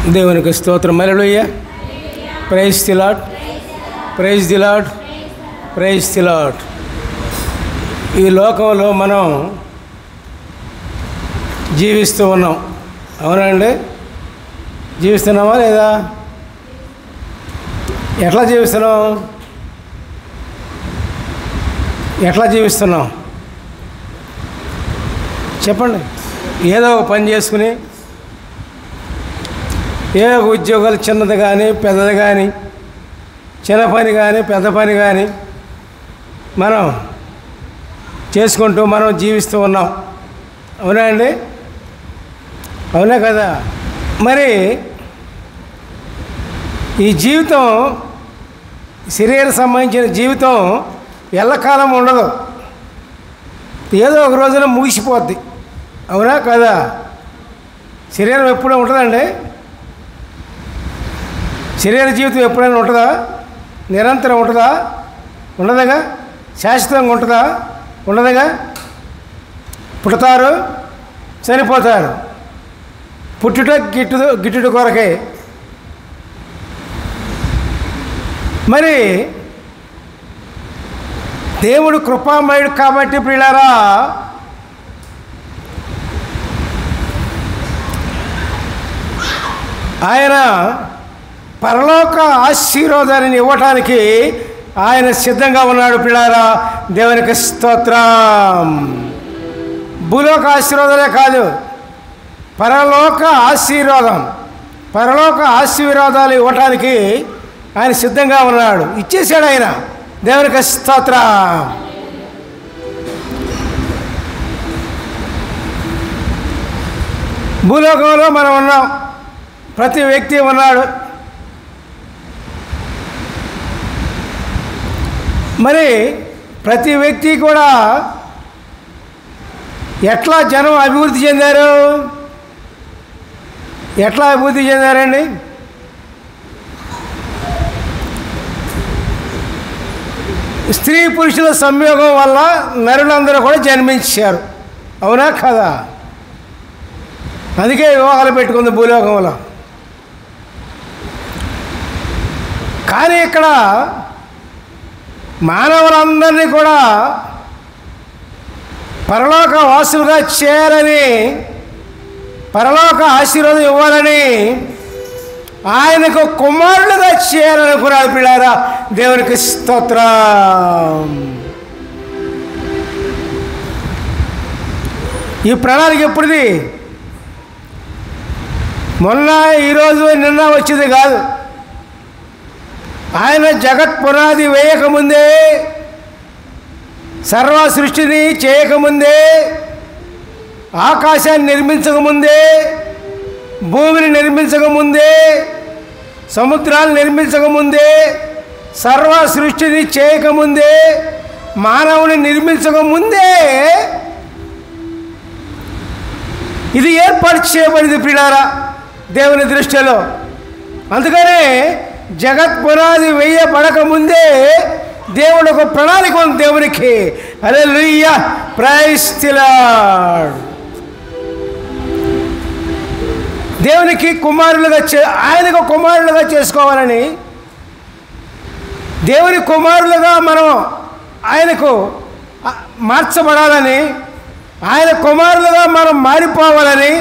దేవునికి స్తోత్రం. హల్లెలూయా. Praise the Lord, praise the Lord, praise the Lord. ఈ లోకంలో మనం జీవిస్తూ ఉన్నాం, అవునండి? జీవిస్తున్నామా లేదా? ఎట్లా జీవిస్తున్నాం? ఎట్లా జీవిస్తున్నాం చెప్పండి. ఏదో ఒక పని చేసుకుని, ఏ ఉద్యోగాలు చిన్నది కానీ పెద్దది కానీ, చిన్న పని కానీ పెద్ద పని కానీ మనం చేసుకుంటూ మనం జీవిస్తూ ఉన్నాం, అవునా అండి? అవునా కదా? మరి ఈ జీవితం, శరీరం సంబంధించిన జీవితం ఎల్లకాలం ఉండదు, ఏదో ఒక రోజున ముగిసిపోద్ది, అవునా కదా? శరీరం ఎప్పుడూ ఉంటుందండి? శరీర జీవితం ఎప్పుడైనా ఉంటుందా? నిరంతరం ఉంటుందా? ఉండదుగా. శాశ్వతంగా ఉంటుందా? ఉండదుగా. పుడతారు, చనిపోతారు. పుట్టుట గిట్టుట కొరకే. మరి దేవుడు కృపామయుడు కాబట్టి ప్రియులారా, ఆయన పరలోక ఆశీర్వాదాన్ని ఇవ్వటానికి ఆయన సిద్ధంగా ఉన్నాడు ప్రియులారా. దేవునికి స్తోత్రం. భూలోక ఆశీర్వాదాలే కాదు, పరలోక ఆశీర్వాదం, పరలోక ఆశీర్వాదాలు ఇవ్వటానికి ఆయన సిద్ధంగా ఉన్నాడు. ఇచ్చేసాడు ఆయన. దేవునికి స్తోత్రం. భూలోకంలో మనం ఉన్నాం, ప్రతి వ్యక్తి ఉన్నాడు. మరి ప్రతి వ్యక్తి కూడా ఎట్లా జనం అభివృద్ధి చెందారు? ఎట్లా అభివృద్ధి చెందారండి? స్త్రీ పురుషుల సంయోగం వల్ల నరులందరూ కూడా జన్మించారు, అవునా కదా? అందుకే వివాహాలు పెట్టుకుంది భూలోకంలో. కానీ ఇక్కడ మానవులందరినీ కూడా పరలోక వాసులుగా చేయాలని, పరలోక ఆశీర్వాదం ఇవ్వాలని, ఆయనకు కుమారులుగా చేయాలనుకున్నాడు పిల్లారా. దేవునికి స్తోత్రం. ఈ ప్రణాళిక ఎప్పుడుది? మొన్న, ఈరోజు, నిన్న వచ్చింది కాదు. ఆయన జగత్ పునాది వేయకముందే, సర్వ సృష్టిని చేయకముందే, ఆకాశాన్ని నిర్మించకముందే, భూమిని నిర్మించకముందే, సముద్రాలు నిర్మించకముందే, సర్వ సృష్టిని చేయకముందే, మానవుని నిర్మించకముందే ఇది ఏర్పాటు చేయబడింది ప్రియులారా దేవుని దృష్టిలో. అందుకనే జగత్ పునాది వేయబడక ముందే దేవుడు ఒక ప్రణాళిక ఉంది దేవునికి. హల్లెలూయా, ప్రైజ్ ది లార్డ్. దేవునికి కుమారులుగా ఆయనకు కుమారులుగా చేసుకోవాలని, దేవుని కుమారులుగా మనం ఆయనకు మార్చబడాలని, ఆయన కుమారులుగా మనం మారిపోవాలని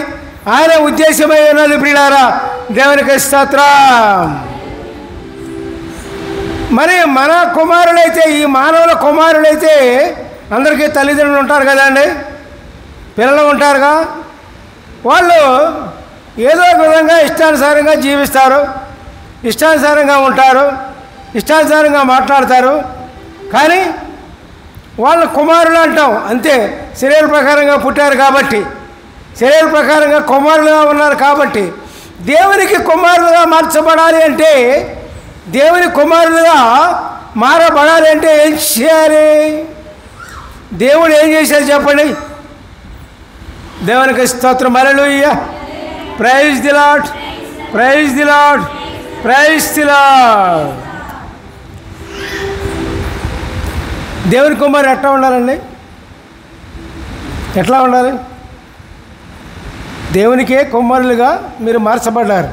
ఆయన ఉద్దేశమై ఉన్నది ప్రియులారా. దేవునికి స్తోత్రం. మరి మన కుమారులైతే, ఈ మానవుల కుమారులైతే, అందరికీ తల్లిదండ్రులు ఉంటారు కదండి, పిల్లలు ఉంటారుగా. వాళ్ళు ఏదో ఒక విధంగా ఇష్టానుసారంగా జీవిస్తారు, ఇష్టానుసారంగా ఉంటారు, ఇష్టానుసారంగా మాట్లాడతారు. కానీ వాళ్ళ కుమారులు అంటాం అంతే. శరీర ప్రకారంగా పుట్టారు కాబట్టి, శరీర ప్రకారంగా కుమారులుగా ఉన్నారు కాబట్టి, దేవునికి కుమారులుగా మార్చబడాలి అంటే, దేవుని కుమారులుగా మారబడాలి అంటే ఏం చేయాలి? దేవుడు ఏం చేశారు చెప్పండి? దేవునికి స్తోత్రం. హల్లెలూయా, praise the Lord, praise the Lord, praise the Lord. దేవుని కుమారుడు ఎట్లా ఉండాలండి? ఎట్లా ఉండాలి? దేవునికే కుమారులుగా మీరు మార్చబడ్డారు.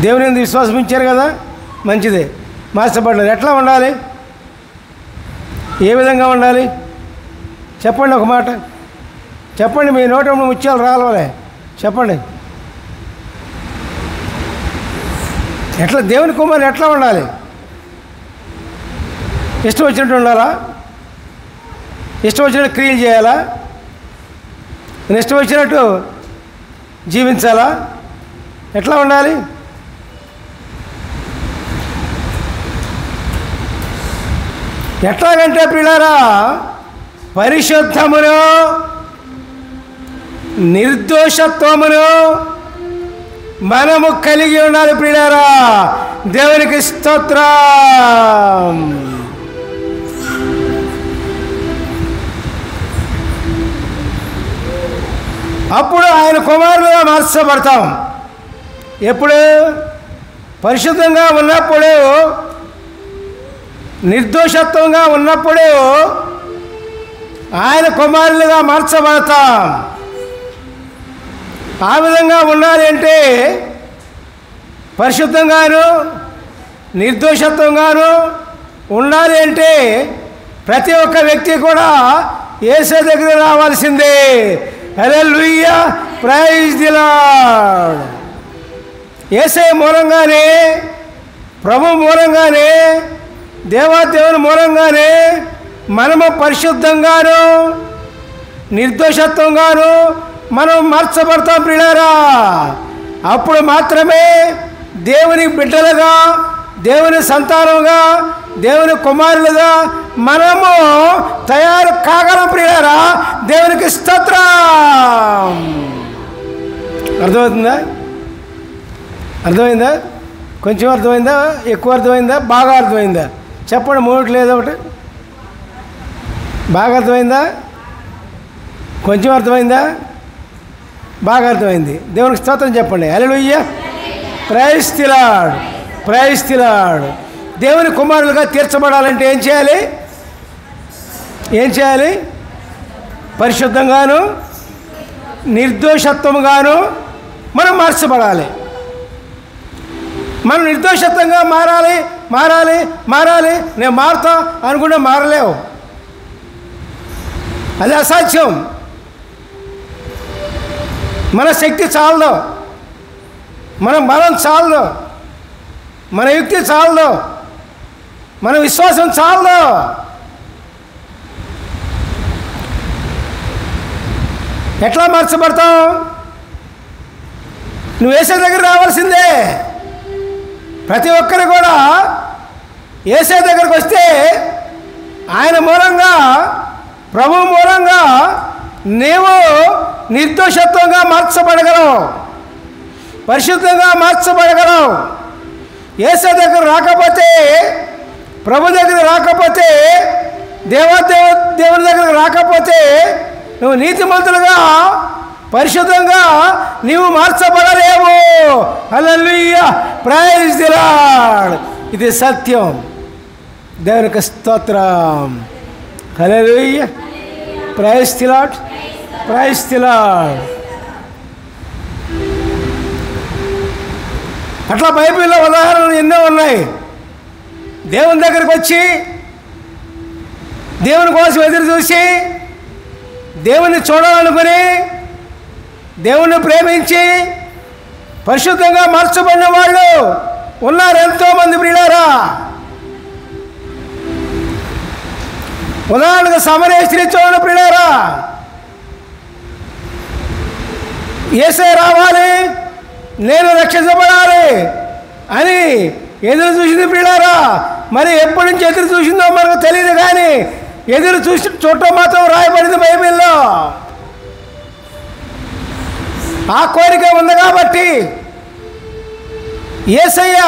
దేవుని యందు విశ్వాసం ఉంచారు కదా, మంచిదే. మార్చబడ్డారు. ఎట్లా ఉండాలి? ఏ విధంగా ఉండాలి? చెప్పండి, ఒక మాట చెప్పండి. మీ నోట ముత్యాలు రావాలే, చెప్పండి. ఎట్లా దేవుని కుమారుడు ఎట్లా ఉండాలి? ఇష్టం వచ్చినట్టు ఉండాలా? ఇష్టం వచ్చినట్టు క్రియలు చేయాలా? ఇష్టం వచ్చినట్టు జీవించాలా? ఎట్లా ఉండాలి? ఎట్లాగంటే ప్రియులారా, పరిశుద్ధమును నిర్దోషత్వమును మనము కలిగి ఉండాలి ప్రియులారా. దేవునికి స్తోత్రం. అప్పుడు ఆయన కుమారులుగా మార్చబడతాం. ఎప్పుడు? పరిశుద్ధంగా ఉన్నప్పుడు, నిర్దోషత్వంగా ఉన్నప్పుడు ఆయన కుమారులుగా మార్చబడతాం. ఆ విధంగా ఉండాలి అంటే పరిశుద్ధంగాను నిర్దోషత్వంగాను ఉండాలి అంటే ప్రతి ఒక్క వ్యక్తి కూడా యేసు దగ్గర రావాల్సిందే. హల్లెలూయా, ప్రైజ్ ది లార్డ్. యేసే మూలంగానే, ప్రభు మూలంగానే, దేవాదేవుని మూలంగానే మనము పరిశుద్ధంగాను నిర్దోషత్వంగాను మనం మార్చబడతాం ప్రియులారా. అప్పుడు మాత్రమే దేవుని బిడ్డలుగా, దేవుని సంతానంగా, దేవుని కుమారులుగా మనము తయారు కాగలం ప్రియులారా. దేవునికి స్తోత్రం. అర్థమవుతుందా? అర్థమైందా? కొంచెం అర్థమైందా? ఎక్కువ అర్థమైందా? బాగా అర్థమైందా? చెప్పండి, మూడు లేదా ఒకటి. బాగా అర్థమైందా? కొంచెం అర్థమైందా? బాగా అర్థమైంది. దేవునికి స్తోత్రం చెప్పండి. హల్లెలూయా, praise the Lord, praise the Lord. దేవుని కుమారులుగా తీర్చబడాలంటే ఏం చేయాలి? ఏం చేయాలి? పరిశుద్ధంగాను నిర్దోషత్వముగాను మనం మార్చబడాలి. మనం నిర్దోషత్వంగా మారాలి, మారాలి, మారాలి. నేను మారుతా అనుకుంటే మారలేవు, అది అసాధ్యం. మన శక్తి చాలదు, మన బలం చాలదు, మన యుక్తి చాలదు, మన విశ్వాసం చాలదు. ఎట్లా మార్చబడతావు? నువ్వు యేసే దగ్గర రావాల్సిందే. ప్రతి ఒక్కరు కూడా యేసే దగ్గరకు వస్తే ఆయన మూలంగా, ప్రభు మూలంగా నీవు నిర్దోషత్వంగా మార్చబడగలవు, పరిశుద్ధంగా మార్చబడగలవు. యేసే దగ్గర రాకపోతే, ప్రభు దగ్గర రాకపోతే, దేవుని దగ్గర రాకపోతే నువ్వు నీతిమంతులుగా పరిశుద్ధంగా నీవు మార్చబడలేవు. హల్లెలూయా, ప్రైజ్ ది లార్డ్. ఇది సత్యం. దేవునికి స్తోత్రం. హల్లెలూయా, praise the Lord, praise the Lord. అట్లా బైబిల్లో ఉదాహరణలు ఎన్నో ఉన్నాయి. దేవుని దగ్గరికి వచ్చి దేవుని కోసం ఎదురు చూసి దేవుని చూడాలనుకుని దేవుణ్ణి ప్రేమించి పరిశుద్ధంగా మార్చబడిన వాళ్ళు ఉన్నారు ఎంతోమంది ప్రియులారా. ఉదాహరణకు సమరయ స్త్రీ చూడండి ప్రియులారా. యేసే రావాలి, నేను రక్షించబడాలి అని ఎదురు చూసింది ప్రియులారా. మరి ఎప్పటి నుంచి ఎదురు చూసిందో మనకు తెలియదు, కానీ ఎదురు చూసి చూడటం మాత్రం రాయబడింది బైబిల్లో. ఆ కోరిక ఉంది కాబట్టి యేసయ్య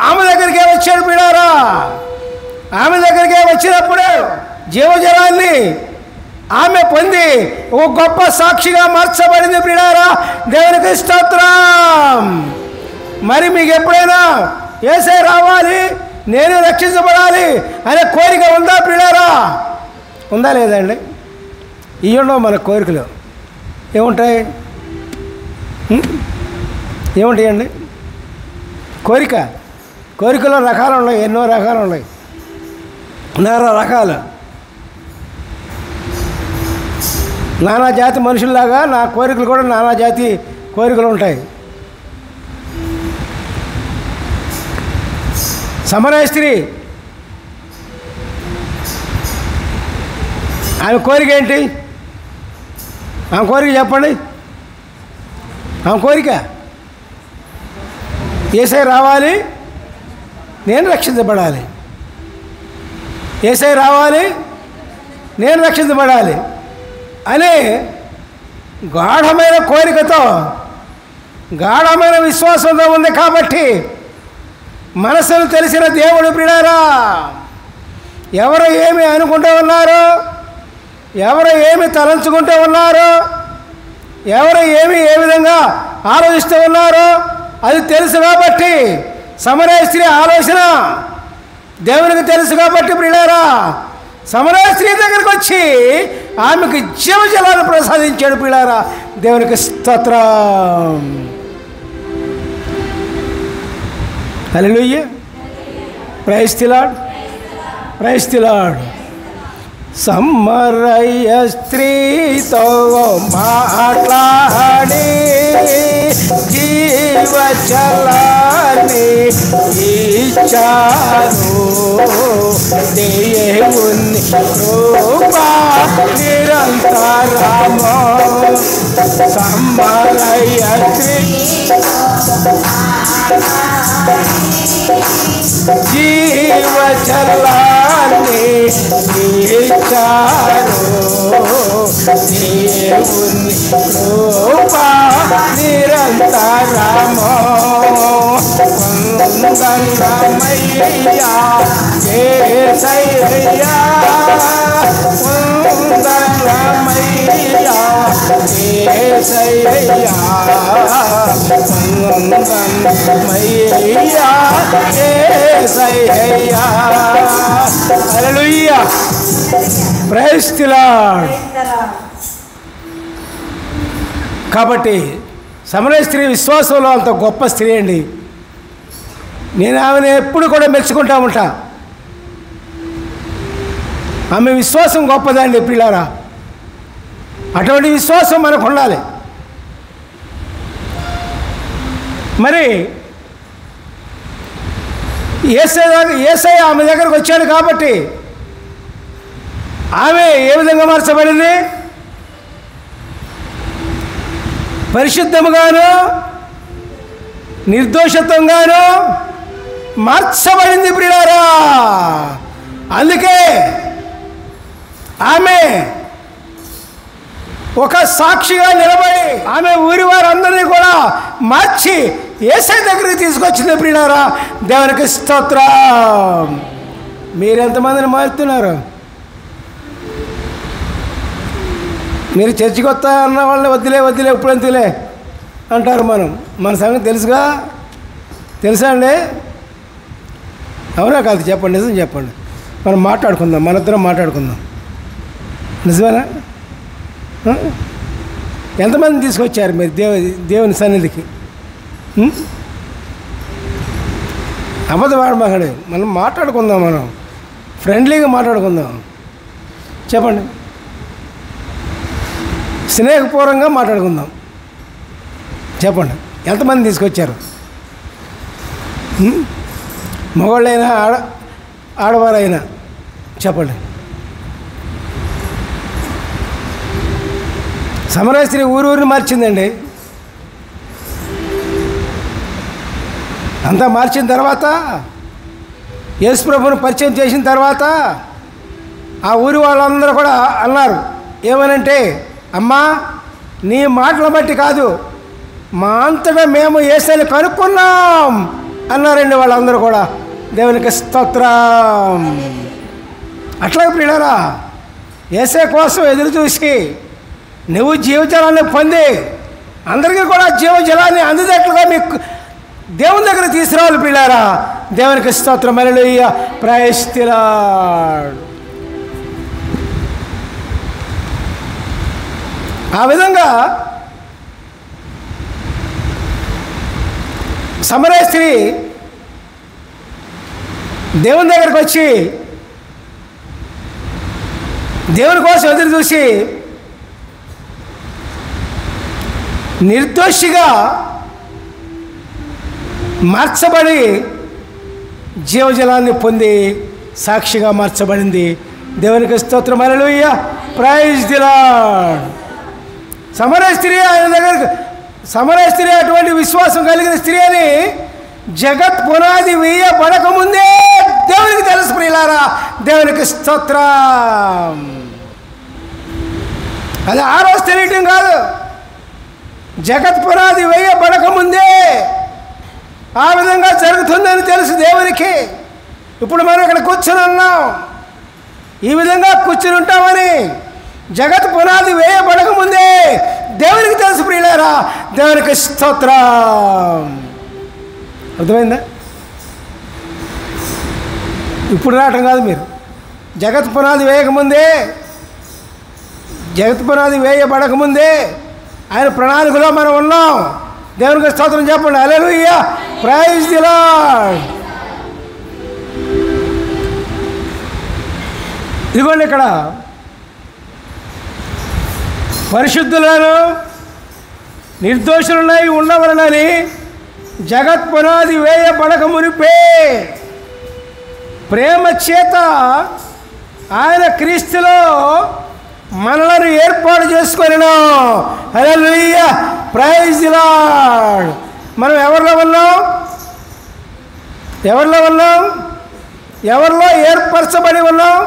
ఆమె దగ్గరికే వచ్చాడు ప్రియులారా. ఆమె దగ్గరికే వచ్చినప్పుడు జీవజలాన్ని ఆమె పొంది ఒక గొప్ప సాక్షిగా మార్చబడింది ప్రియులారా. దేవునికి స్తోత్రం. మరి మీకు ఎప్పుడైనా యేసే రావాలి, నేను రక్షించబడాలి అనే కోరిక ఉందా ప్రియులారా? ఉందా లేదండి? ఇవ్వండి మన కోరికలు ఏముంటాయి? ఏముంటాయండి కోరికలో రకాలు ఉన్నాయి, ఎన్నో రకాలు ఉన్నాయి, నానా రకాలు. నానా జాతి మనుషుల్లాగా నా కోరికలు కూడా నానా జాతి కోరికలు ఉంటాయి. సమరయ స్త్రీ ఆమె కోరిక ఏంటి? ఆమె కోరిక చెప్పండి. ఆమె కోరిక యేసయ్య రావాలి, నేను రక్షించబడాలి. యేసయ్య రావాలి, నేను రక్షించబడాలి అనే గాఢమైన కోరికతో, గాఢమైన విశ్వాసంతో ఉంది. కాబట్టి మనసును తెలిసిన దేవుడు ప్రియులారా, ఎవరు ఏమి అనుకుంటూ ఉన్నారో, ఎవరు ఏమి తలంచుకుంటూ ఉన్నారో, ఎవరు ఏమి ఏ విధంగా ఆలోచిస్తూ ఉన్నారో అది తెలుసు. కాబట్టి సమరయ స్త్రీ ఆలోచన దేవునికి తెలుసు. కాబట్టి ప్రియులారా, సమరయ స్త్రీ దగ్గరికి వచ్చి ఆమెకు జీవజలాన్ని ప్రసాదించాడు. ప్రియులారా, దేవునికి స్తోత్రం. హల్లెలూయా. Praise the Lord, praise the Lord. సమరయ స్త్రీతో మాట్లాడి జీవజలాన్ని ఇచ్చారు. దేవుని కృపా నిరంతరము. సమరయ స్త్రీ జీవజలాన్ని ఇచ్చారు. దేవుని కృపా నిరంతరము. వందనమయ్యా యేసయ్యా, వందనమయ్యా యేసయ్యా, వందనమయ్యా యేసయ్యా. హల్లెలూయా. Praise the Lord. కాబట్టి సమరయ స్త్రీ విశ్వాసంలో అంత గొప్ప స్త్రీ అండి. నేను ఆమెను ఎప్పుడు కూడా మెచ్చుకుంటా ఉంటా. ఆమె విశ్వాసం గొప్పదండి ప్రియులారా. అటువంటి విశ్వాసం మనకు ఉండాలి. మరి యేసయ్య ఆమె దగ్గరకు వచ్చాడు. కాబట్టి ఆమె ఏ విధంగా మార్చబడింది? పరిశుద్ధముగాను నిర్దోషత్వంగాను మార్చబడింది ప్రియులారా. అందుకే ఆమె ఒక సాక్షిగా నిలబడి ఆమె ఊరి వారందరినీ కూడా మార్చి యేసయ్య దగ్గరికి తీసుకొచ్చింది ప్రియులారా. దేవునికి స్తోత్రం. మీరెంతమందిని మారుతున్నారు? మీరు చర్చికి వస్తా అన్న వాళ్ళని వద్దులే వద్దులే ఎప్పుడంతలే అంటారు. మన సంగతి తెలుసా అండి? అవునా కాదు? చెప్పండి, నిజం చెప్పండి. మనం మాట్లాడుకుందాం, మనిద్దరం మాట్లాడుకుందాం. నిజమేనా? ఎంతమందిని తీసుకొచ్చారు మీరు దేవుని సన్నిధికి? అబద్ధం ఆడమాకండి. మనం మాట్లాడుకుందాం, మనం ఫ్రెండ్లీగా మాట్లాడుకుందాం. చెప్పండి, స్నేహపూర్వకంగా మాట్లాడుకుందాం. చెప్పండి, ఎంతమంది తీసుకొచ్చారు? మగవాళ్ళైనా ఆడవారైనా చెప్పండి. సమరయ స్త్రీ ఊరిని మార్చిందండి. అంతా మార్చిన తర్వాత, యేసు ప్రభువుని పరిచయం చేసిన తర్వాత ఆ ఊరి వాళ్ళందరూ కూడా అన్నారు. ఏమనంటే, అమ్మా నీ మాటలు బట్టి కాదు, మా అంతటా మేము యేసయ్యని కనుక్కున్నాం అన్నారండి వాళ్ళందరూ కూడా. దేవునికి స్తోత్రం. అట్లాగే ప్రియులారా, యేసయ్య కోసం ఎదురు చూసి నువ్వు జీవజలాన్ని పొంది అందరికీ కూడా జీవజలాన్ని అందేటట్లుగా మీకు దేవుని దగ్గర తీసుకురావాలి ప్రియులారా. దేవునికి స్తోత్రం. హల్లెలూయా. Praise the Lord. ఆ విధంగా సమరయ స్త్రీ దేవుని దగ్గరికి వచ్చి దేవుని కోసం ఎదురు చూసి నిర్దోషిగా మార్చబడి జీవజలాన్ని పొంది సాక్షిగా మార్చబడింది. దేవునికి స్తోత్రం. హల్లెలూయా. Praise the Lord. సమరయ స్త్రీ ఆయన దగ్గర సమరయ స్త్రీ అటువంటి విశ్వాసం కలిగిన స్త్రీ అని జగత్ పునాది వేయబడకముందే దేవునికి తెలుసు ప్రియులారా. దేవునికి స్తోత్రం. అది ఆ రోజు తెలియటం కాదు, జగత్ పునాది వేయబడకముందే ఆ విధంగా జరుగుతుందని తెలుసు దేవునికి. ఇప్పుడు మనం ఇక్కడ కూర్చుని ఉన్నాం, ఈ విధంగా కూర్చుని ఉంటామని జగత్ పునాది వేయబడకముందే దేవునికి తెలుసు ప్రియులారా. దేవునికి స్తోత్రం. అర్థమైందా? ఇప్పుడు రావటం కాదు, మీరు జగత్ పునాది వేయకముందే, జగత్ పునాది వేయబడకముందే ఆయన ప్రణాళికలో మనం ఉన్నాం. దేవునికి స్తోత్రం చెప్పండి. హల్లెలూయా. Praise the Lord. ఇదిగోండి ఇక్కడ పరిశుద్ధులను నిర్దోషులనై ఉండవలనని జగత్ పునాది వేయబడక మునిపే ప్రేమ చేత ఆయన క్రీస్తులో మనలను ఏర్పాటు చేసుకొనెను. హల్లెలూయా. Praise the Lord. మనం ఎవరిలో ఉన్నాం? ఎవరిలో ఉన్నాం? ఎవరిలో ఏర్పరచబడి ఉన్నాం?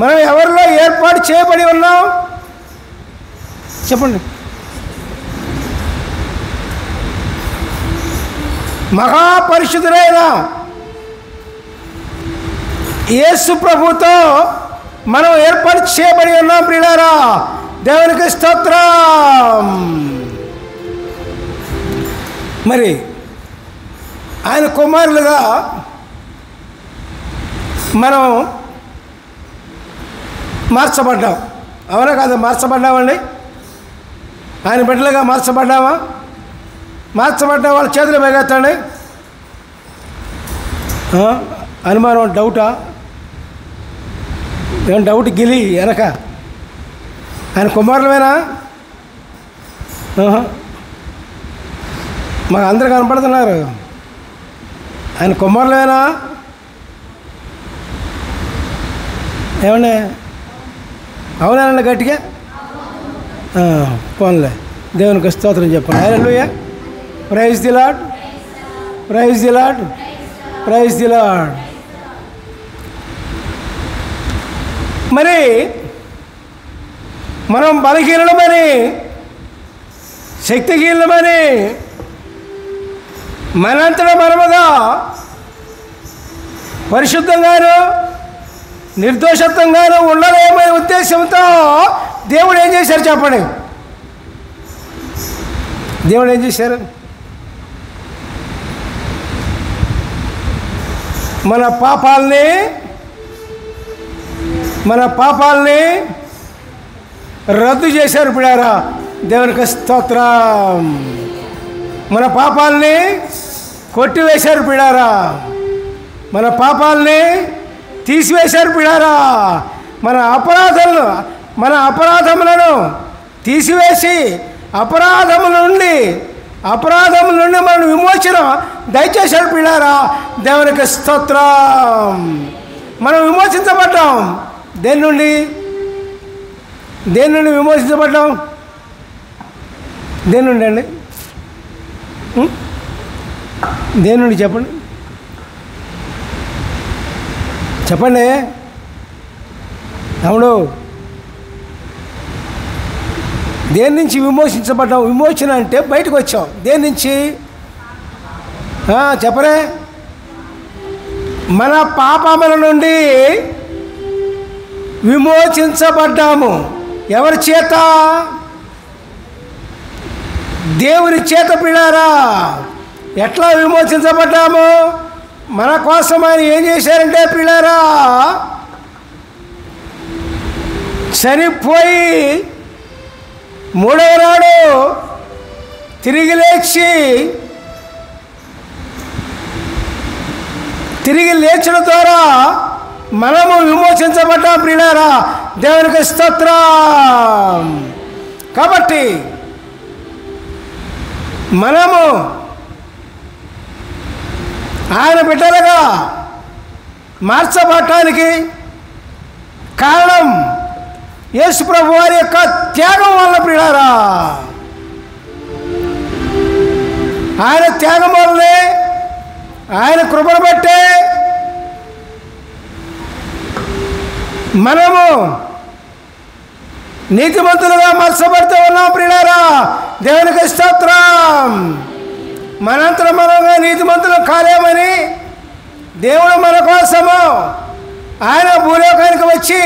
మనం ఎవరిలో ఏర్పాటు చేయబడి ఉన్నాం? చెప్పండి. మహాపరిశుద్ధుడైన యేసు ప్రభుతో మనం ఏర్పాటు చేయబడి ఉన్నాం ప్రియులారా. దేవునికి స్తోత్రం. మరి ఆయన కుమారులుగా మనం మార్చబడ్డాం. అవునా కాదు? మార్చబడ్డామండి. ఆయన బిడ్డలుగా మార్చబడ్డామా? మార్చబడ్డా వాళ్ళ చేతులు పైకెత్తండి. అనుమానం, డౌటా? ఏమన్నా డౌట్ గిలి వెనక? ఆయన కుమారులమేనా? మాకు అందరు కనపడుతున్నారు. ఆయన కుమారులమేనా? ఏమన్నా అవునానండి గట్టిగా? పోన్లే. దేవునికి స్తోత్రం చెప్పండి. హల్లెలూయా. Praise the Lord. Praise the Lord. Praise the Lord. మరి మనం బలహీనమని, శక్తిహీనమని మనంతటా మనముగా పరిశుద్ధంగాను నిర్దోషత్వంగాను ఉండలేమనే ఉద్దేశంతో దేవుడు ఏం చేశారు చెప్పండి? దేవుడు ఏం చేశారు? మన పాపాలని రద్దు చేశారు పిడారా. దేవునికి స్తోత్రం. మన పాపాలని కొట్టివేశారు పిడారా. మన పాపాలని తీసివేశారు పిడారా. మన అపరాధములను తీసివేసి అపరాధముల నుండి మనం విమోచన దయచేశారు పిడారా. దేవునికి స్తోత్రం. మనం విమోచించబడ్డాం. దేని నుండి విమోచించబడ్డాం? దేని నుండి అండి? దేని నుండి చెప్పండి? చెప్పండి. అవును, దేని నుంచి విమోచించబడ్డాం? విమోచన అంటే బయటకు వచ్చాం. దేని నుంచి చెప్పరే? మన పాపముల నుండి విమోచించబడ్డాము. ఎవరి చేత? దేవుని చేత పిల్లారా. ఎట్లా విమోచించబడ్డాము? మన కోసం ఆయన ఏం చేశారంటే పిల్లారా, చనిపోయి మూడవ నాడు తిరిగి లేచి తిరిగి లేచడం ద్వారా మనము విమోచించబడ్డాం ప్రియులారా. దేవునికి స్తోత్రం. కాబట్టి మనము ఆయన బిడ్డలుగా మార్చబడటానికి కారణం యేసు ప్రభు వారి యొక్క త్యాగం వల్ల ప్రియులారా. ఆయన త్యాగం వల్లనే, ఆయన కృపను బట్టే మనము నీతిమంతులుగా మార్చబడుతూ ఉన్నాం ప్రియులారా. దేవునికి స్తోత్రం. మనంతర మనగా నీతిమంతులు కాలేమని దేవుడు మన కోసము ఆయన భూలోకానికి వచ్చి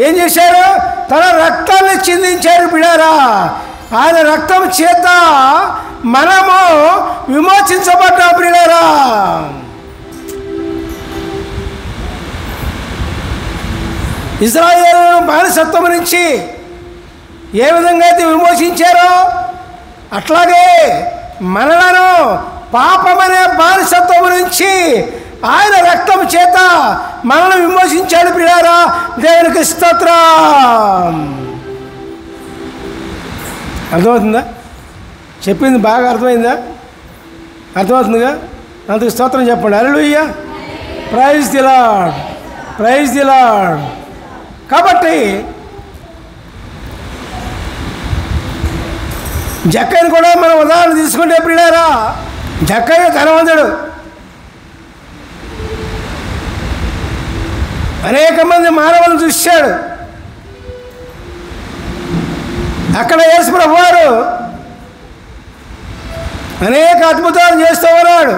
ఏం చేశాడు? తన రక్తాన్ని చిందించాడు ప్రియులారా. ఆయన రక్తం చేత మనము విమోచించబడ్డాం ప్రియులారా. ఇశ్రాయేలును బానిసత్వం నుంచి ఏ విధంగా అయితే విమోచించారో అట్లాగే మనలను పాపమనే బానిసత్వం నుంచి ఆయన రక్తం చేత మనల్ని విమోచించాడు ప్రియులారా. దేవునికి స్తోత్రం. అర్థమవుతుందా? చెప్పింది బాగా అర్థమైందా? అర్థమవుతుందిగా? అందుకు స్తోత్రం చెప్పండి. హల్లెలూయా. Praise the Lord, praise the Lord. కాబట్టి జక్కయ్యను కూడా మనం ఉదాహరణ తీసుకుంటే ప్రియులారా, జక్కయ్య ధనవంతుడు. అనేక మంది మానవులను చూశాడు. అక్కడ యేసు ప్రభువు వారు అనేక అద్భుతాలు చేస్తూ ఉన్నాడు.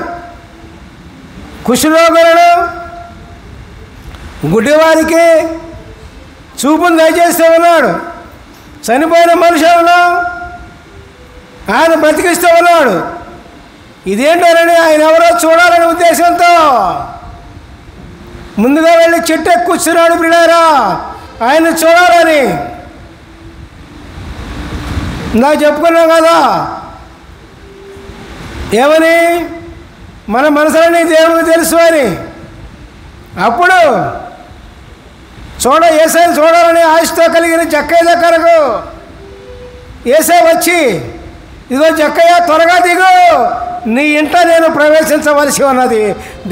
కుష్ఠరోగులను, గుడ్డివారికి చూపును దయచేస్తూ ఉన్నాడు. చనిపోయిన మనుషులను ఆయన బ్రతికిస్తూ ఉన్నాడు. ఇదేంటోనని ఆయన ఎవరో చూడాలనే ఉద్దేశంతో ముందుగా వెళ్ళి చెట్టు ఎక్కి కూర్చున్నాడు ప్రియులారా, ఆయన చూడాలని. నాకు చెప్పుకున్నాం కదా ఏమని, మన మనసులని దేవునికి తెలుసు అని. అప్పుడు యేసయ్యను చూడాలని ఆశతో కలిగిన జక్కయ్య దగ్గరకు యేసయ్య వచ్చి, ఇదిగో జక్కయ్య త్వరగా దిగు, నీ ఇంట నేను ప్రవేశించవలసి ఉన్నది.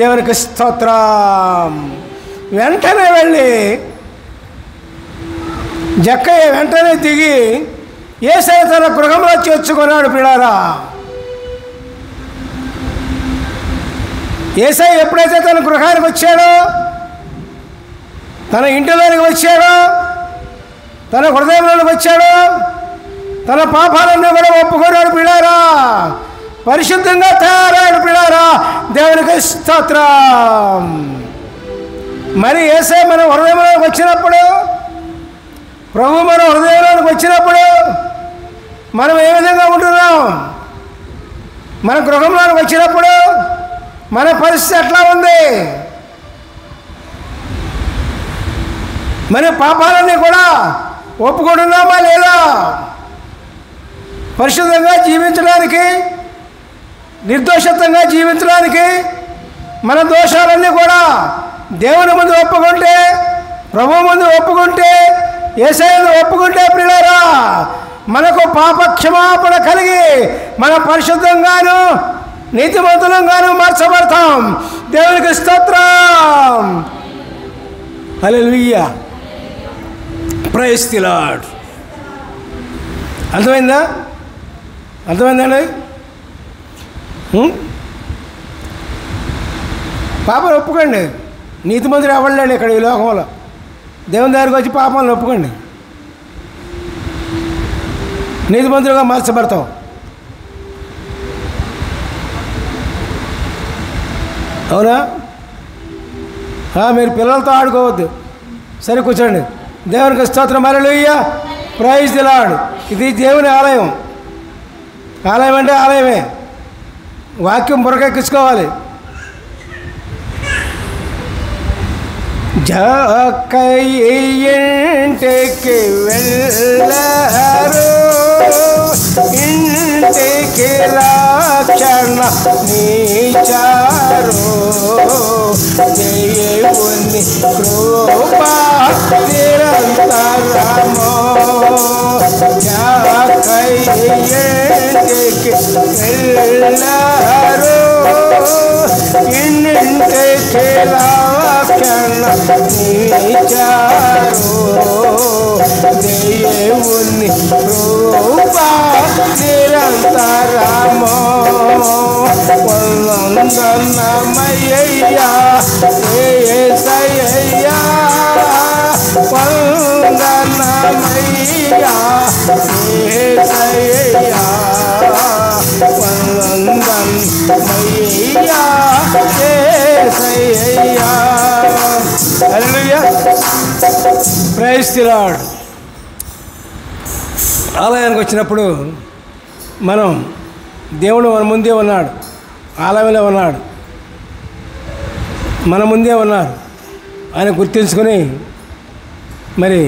దేవునికి స్తోత్రం. వెంటనే వెళ్ళి జక్కయ్య వెంటనే దిగి యేసయ్య తన గృహంలో చేర్చుకున్నాడు ప్రియులారా. యేసయ్య ఎప్పుడైతే తన గృహానికి వచ్చాడో, తన ఇంటిలోనికి వచ్చాడో, తన హృదయంలోనికి వచ్చాడో, తన పాపాలన్నీ కూడా ఒప్పుకున్నాడు ప్రియులారా. పరిశుద్ధంగా తయారాడు ప్రియులారా. దేవునికి స్తోత్రం. మరి యేసయ్య మన హృదయంలోకి వచ్చినప్పుడు, ప్రభు మన హృదయంలోకి వచ్చినప్పుడు మనం ఏ విధంగా ఉంటున్నాం? మన గృహంలోకి వచ్చినప్పుడు మన పరిస్థితి ఎట్లా ఉంది? మన పాపాలన్నీ కూడా ఒప్పుకుంటున్నామా లేదా? పరిశుద్ధంగా జీవించడానికి, నిర్దోషత్వంగా జీవించడానికి మన దోషాలన్నీ కూడా దేవుని ముందు ఒప్పుకుంటే, ప్రభు ముందు ఒప్పుకుంటే, యేసయ్యను ఒప్పుకుంటే ప్రియులారా, మనకు పాప క్షమాపణ కలిగి మన పరిశుద్ధంగాను నీతిమంతులంగాను మార్చబడతాం. దేవునికి స్తోత్రం. హల్లెలూయా. Praise the Lord. అర్థమైందా? అర్థమైందండి? పాపను ఒప్పుకోండి. నీతిమంతుడు ఎవడలేడు ఇక్కడ ఈ లోకంలో. దేవుని దగ్గరికి వచ్చి పాపాలను ఒప్పుకోండి, నీతిమంతులుగా మార్చబడతాం. అవునా? మీరు పిల్లలతో ఆడుకోవద్దు. సరే కూర్చోండి. దేవునికి స్తోత్రం. హల్లెలూయా. Praise the Lord. ఇది దేవుని ఆలయం. ఆలయం అంటే ఆలయమే. వాక్యం బుర్రకెక్కించుకోవాలి. జక్కయ్య ఇంటికి వెళ్ళారు, ఇంటికి రక్షణ నీచారు. దేవుని కృపా నిరంతరము ఇంటికి వెళ్ళారు ఇంటికి నీచారు దేవుని కృపా నిరంతరము వందనమయ్యా యేసయ్యా వందనమయ్యా యేసయ్యా వందనమయ్యా యేసయ్యా. హల్లెలూయా. Praise the Lord. ఆలయానికి వచ్చినప్పుడు మనం దేవుడు మన ముందే ఉన్నాడు, ఆలయంలో ఉన్నాడు, మన ముందే ఉన్నారు ఆయన గుర్తించుకొని మరి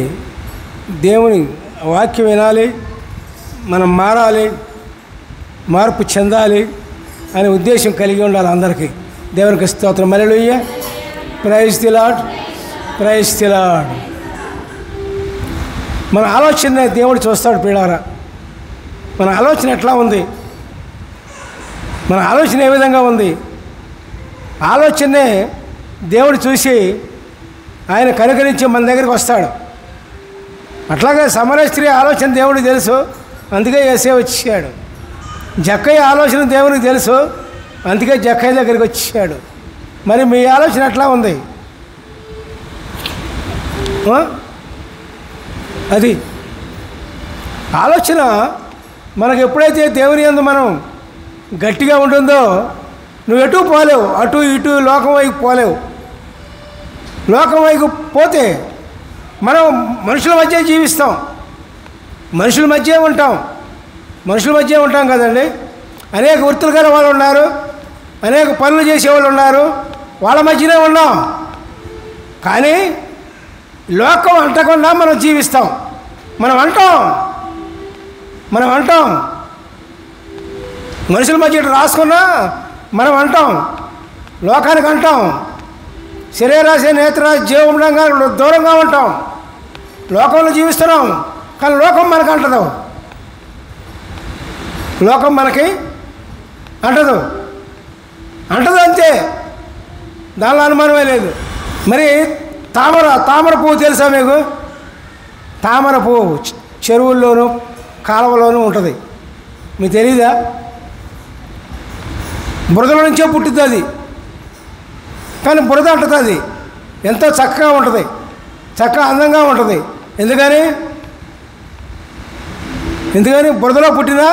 దేవుని వాక్యం వినాలి, మనం మారాలి, మార్పు చెందాలి అనే ఉద్దేశం కలిగి ఉండాలి అందరికీ. దేవునికి స్తోత్రం. హల్లెలూయా. Praise the Lord. Praise the Lord. మన ఆలోచన దేవుడు చూస్తాడు పిల్లారా. మన ఆలోచన ఎట్లా ఉంది, మన ఆలోచన ఏ విధంగా ఉంది, ఆలోచనే దేవుడు చూసి ఆయన కనుకరించి మన దగ్గరికి వస్తాడు. అట్లాగే సమరయ స్త్రీ ఆలోచన దేవుడికి తెలుసు, అందుకే యేసే వచ్చాడు. జక్కయ్య ఆలోచన దేవునికి తెలుసు, అందుకే జక్కయ్య దగ్గరికి వచ్చాడు. మరి మీ ఆలోచన ఎట్లా ఉంది? అది ఆలోచన మనకు ఎప్పుడైతే దేవుని యందు మనం గట్టిగా ఉంటుందో నువ్వు ఎటు పోలేవు, అటు ఇటు లోకం వైపు పోలేవు. లోకం వైపు పోతే మనం మనుషుల మధ్య జీవిస్తాం, మనుషుల మధ్య ఉంటాం, మనుషుల మధ్య ఉంటాం కదండి. అనేక వృత్తులు గల వాళ్ళు ఉన్నారు, అనేక పనులు చేసేవాళ్ళు ఉన్నారు, వాళ్ళ మధ్యనే ఉన్నాం. కానీ లోకం అంటకుండా మనం జీవిస్తాం. మనం అంటాం మనుషుల మధ్య రాసుకున్నా మనం అంటాం, లోకానికి అంటాం. శరీరాశ నేత్ర జీవంగా దూరంగా ఉంటాం, లోకంలో జీవిస్తున్నాం. కానీ లోకం మనకు అంటదు, లోకం మనకి అంటదు అంతే, దానిలో అనుమానమే లేదు. మరి తామర పువ్వు తెలుసా మీకు? తామర పువ్వు చెరువుల్లోనూ కాలువలోనూ ఉంటుంది, మీకు తెలీదా? బురదల నుంచే పుట్టుద్ది అది, కానీ బురద అంటుతుంది, ఎంతో చక్కగా ఉంటుంది, చక్కగా అందంగా ఉంటుంది. ఎందుకని బురదలో పుట్టినా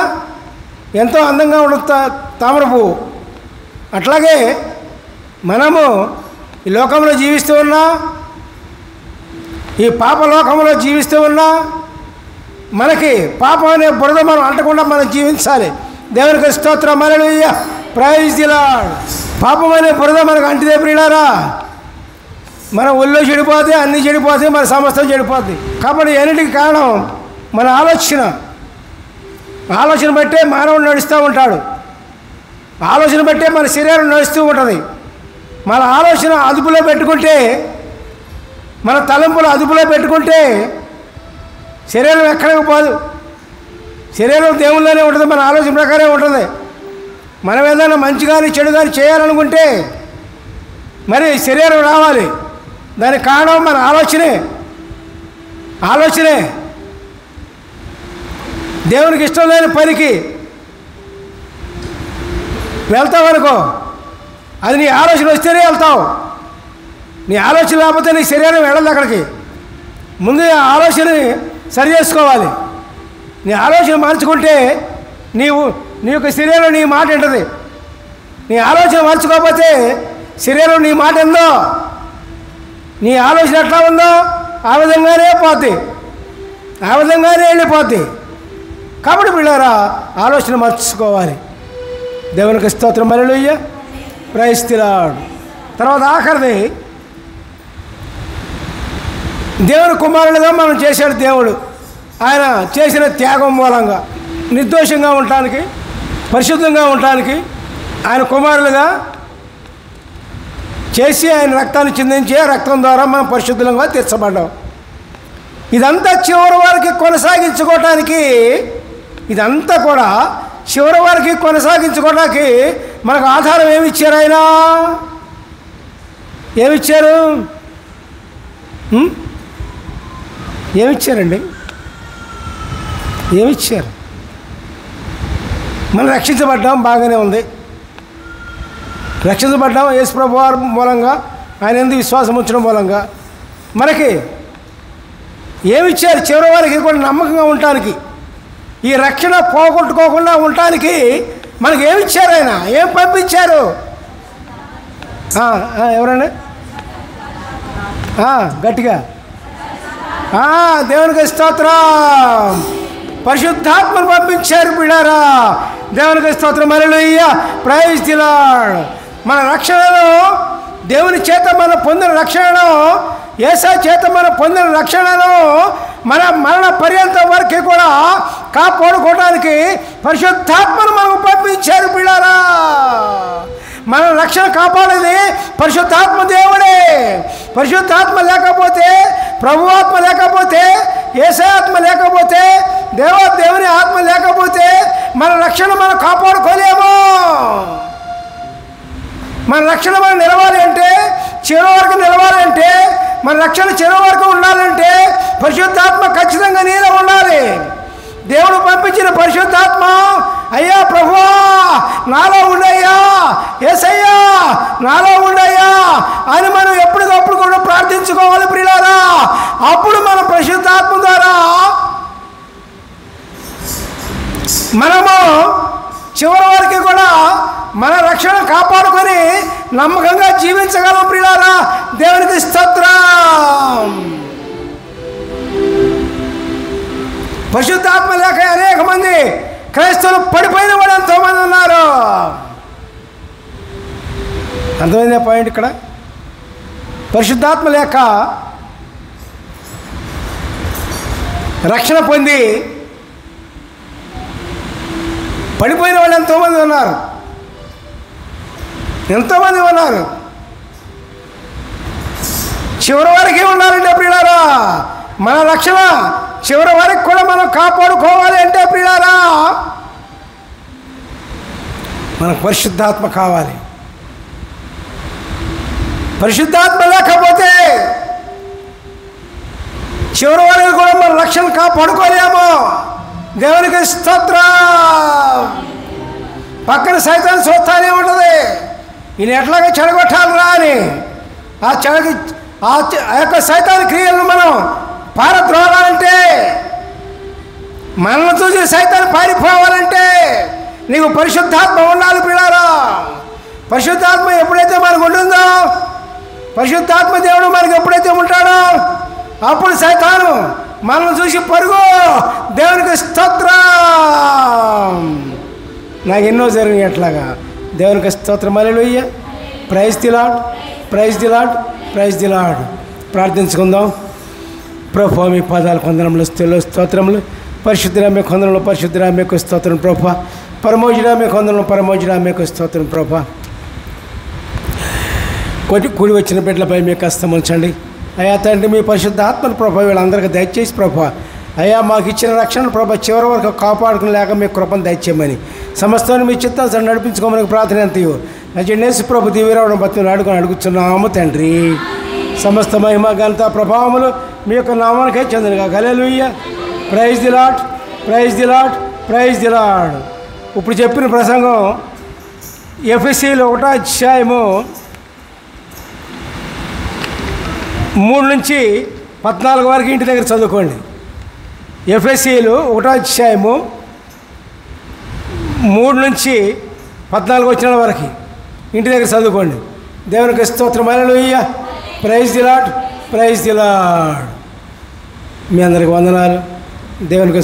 ఎంతో అందంగా ఉంటుంది తామర పువ్వు. అట్లాగే మనము ఈ లోకంలో జీవిస్తూ ఉన్నా, ఈ పాప లోకంలో జీవిస్తూ ఉన్నా, మనకి పాపం అనే బురద మనం అంటకుండా మనం జీవించాలి. దేవునికి స్తోత్రం. హల్లెలూయా. Praise the Lord. పాపం అనే బురద మనకు అంటిదే ప్రియులారా, మన ఒళ్ళో చెడిపోతే, అన్నీ చెడిపోతాయి, మన సమస్తం చెడిపోతుంది. కాబట్టి ఎన్నిటికి కారణం మన ఆలోచన బట్టే మానవుడు నడుస్తూ ఉంటాడు, ఆలోచన బట్టే మన శరీరం నడుస్తూ ఉంటుంది. మన ఆలోచన అదుపులో పెట్టుకుంటే, మన తలంపులు అదుపులో పెట్టుకుంటే శరీరం ఎక్కడికి పోదు, శరీరం దేవుళ్ళనే ఉంటుంది, మన ఆలోచన ప్రకారం ఉంటుంది. మనం ఏదైనా మంచి కానీ చెడు కానీ చేయాలనుకుంటే మరి శరీరం రావాలి, దానికి కారణం మన ఆలోచనే. దేవునికి ఇష్టం లేని పనికి వెళ్తావు అనుకో, అది నీ ఆలోచన వస్తేనే వెళ్తావు. నీ ఆలోచన లేకపోతే నీ శరీరం వెళ్ళదు అక్కడికి. ముందు ఆలోచనని సరి చేసుకోవాలి. నీ ఆలోచన మార్చుకుంటే నీ యొక్క శరీరం నీ మాట వింటది. నీ ఆలోచన మార్చుకోకపోతే శరీరం నీ మాట ఎందో, నీ ఆలోచన ఎట్లా ఉందో ఆ విధంగానే పోద్ది, ఆ విధంగానే వెళ్ళిపోద్ది. కాబట్టి పిల్లారా ఆలోచన మార్చుకోవాలి. దేవునికి స్తోత్రం. హల్లెలూయా. Praise the Lord. తర్వాత ఆఖరిది, దేవుని కుమారులుగా మనం చేశాడు దేవుడు. ఆయన చేసిన త్యాగం మూలంగా నిర్దోషంగా ఉండటానికి, పరిశుద్ధంగా ఉండటానికి ఆయన కుమారులుగా చేసి ఆయన రక్తాన్ని చిందించి రక్తం ద్వారా మనం పరిశుద్ధంగా తీర్చబడ్డాం. ఇదంతా చివరి వారికి కొనసాగించుకోవటానికి, ఇదంతా కూడా చివరి వారికి కొనసాగించుకోవడానికి మనకు ఆధారం ఏమిచ్చారు? ఆయన ఏమిచ్చారు? ఏమిచ్చారండి? ఏమిచ్చారు? మనం రక్షించబడ్డాం, బాగానే ఉంది. రక్షించబడ్డాం యేసుప్రభు వారి మూలంగా, ఆయన ఎందుకు విశ్వాసం ఉంచడం మూలంగా. మనకి ఏమిచ్చారు? చివరి వారికి కూడా నమ్మకంగా ఉండటానికి, ఈ రక్షణ పోగొట్టుకోకుండా ఉండటానికి మనకి ఏమిచ్చారు? ఆయన ఏం పంపించారు? ఎవరండి? గట్టిగా దేవునికి స్తోత్రం. పరిశుద్ధాత్మను పంపించారు బిడ్డారా. దేవునికి స్తోత్రం. హల్లెలూయా, ప్రైజ్ ది లార్డ్. మన రక్షణను, దేవుని చేత మనం పొందిన రక్షణను, యేసయ్య చేత మనం పొందిన రక్షణను మన మరణ పర్యంతం వరకు కూడా కాపాడుకోవడానికి పరిశుద్ధాత్మను మనకు పంపించారు బిడ్డారా. మన రక్షణ కాపాడేది పరిశుద్ధాత్మ దేవుడే. పరిశుద్ధాత్మ లేకపోతే, ప్రభువాత్మ లేకపోతే, యేసయ్య ఆత్మ లేకపోతే, దేవుని ఆత్మ లేకపోతే మన రక్షణ మనం కాపాడుకోలేము. మన రక్షణ మనం నిలవాలి అంటే, చివరి వరకు నిలవాలి అంటే, మన రక్షణ చివరి వరకు ఉండాలంటే పరిశుద్ధాత్మ ఖచ్చితంగా నీలో ఉండాలి. దేవుడు పంపించిన పరిశుద్ధాత్మ, అయ్యా ప్రభువా నాలో ఉండయ్యా, యేసయ్యా నాలో ఉండయ్యా అని మనం ఎప్పటికప్పుడు కూడా ప్రార్థించుకోవాలి ప్రియులారా. అప్పుడు మన పరిశుద్ధాత్మ ద్వారా మనము చివరి వరకు కూడా మన రక్షణ కాపాడుకొని నమ్మకంగా జీవించగలం ప్రియులారా. దేవునికి స్తోత్రం. పరిశుద్ధాత్మ లేక అనేక మంది క్రైస్తవులు పడిపోయిన వాడు ఎంతోమంది ఉన్నారు. అర్థమైందే పాయింట్ ఇక్కడ? పరిశుద్ధాత్మ లేక రక్షణ పొంది పడిపోయిన వాళ్ళు ఎంతోమంది ఉన్నారు. ఎంతోమంది ఉన్నారు. చివరి వరకే ఉండాలంటే ప్రియులారా, మన రక్షణ చివరి వరకు కూడా మనం కాపాడుకోవాలి అంటే ప్రియులారా మనకు పరిశుద్ధాత్మ కావాలి. పరిశుద్ధాత్మ లేకపోతే చివరి వరకు కూడా మన రక్షణ కాపాడుకోలేము. దేవునికి స్తోత్రం. పక్కన సైతాన్ని చూస్తానే ఉంటుంది, ఈయన ఎట్లాగే చెడగొట్టాలిరా అని. ఆ యొక్క సైతాన్ క్రియలను మనం పారద్రోలాలంటే, మనల్ని చూసి సైతాన్ని పారిపోవాలంటే నీకు పరిశుద్ధాత్మ ఉండాలి పిల్లారా. పరిశుద్ధాత్మ ఎప్పుడైతే మనకు ఉంటుందో, పరిశుద్ధాత్మ దేవుడు మనకు ఎప్పుడైతే ఉంటాడో అప్పుడు సైతాను మనల్ని చూసి పరుగు. దేవునికి స్తోత్రం. నాకు ఎన్నో జరిగినాయి అట్లాగా. దేవునికి స్తోత్రం. హల్లెలూయా, praise the Lord, praise the Lord, praise the Lord. ప్రార్థించుకుందాం. ప్రభువా మీ పాదాల కొందనములు, స్తోత్రములు. పరిశుద్ధరామే కొందనలు, పరిశుద్ధరామేకు స్తోత్రం ప్రభువా. పరమోజురామే కొందనలు, పరమోజురామేకు స్తోత్రం ప్రభువా. కూడి వచ్చిన బిడ్డలపై మీకు హస్తం ఉంచండి అయ్యా తండ్రి. మీ పరిశుద్ధ ఆత్మను ప్రభా వీళ్ళందరికీ దయచేసి ప్రభా అయ్యా మాకు ఇచ్చిన రక్షణ ప్రభా చివరి వరకు కాపాడుకుని లేక మీ కృపను దయచేయమని, సమస్తాన్ని మీ చిత్తాన్ని నడిపించుకోమని ప్రార్థన ఎంతయో నజరేయుడైన ప్రభు దివ్యరావడం బతిని అడుగుతున్నాము తండ్రి. సమస్త మహిమ ఘనత ప్రభావములు మీ యొక్క నామానికే చెందినగా. హల్లెలూయా, praise the Lord, praise the Lord, praise the Lord. ఇప్పుడు చెప్పిన ప్రసంగం ఎఫెసీయులు 1వ అధ్యాయము 3 నుంచి 14 వరకు ఇంటి దగ్గర చదువుకోండి. ఎఫెసీయులు 1వ అధ్యాయము 3 నుంచి 14 వచనాల వరకు ఇంటి దగ్గర చదువుకోండి. దేవునికి స్తోత్రం. హల్లెలూయా, praise the Lord, praise the Lord. మీ అందరికి వందనాలు. దేవునికి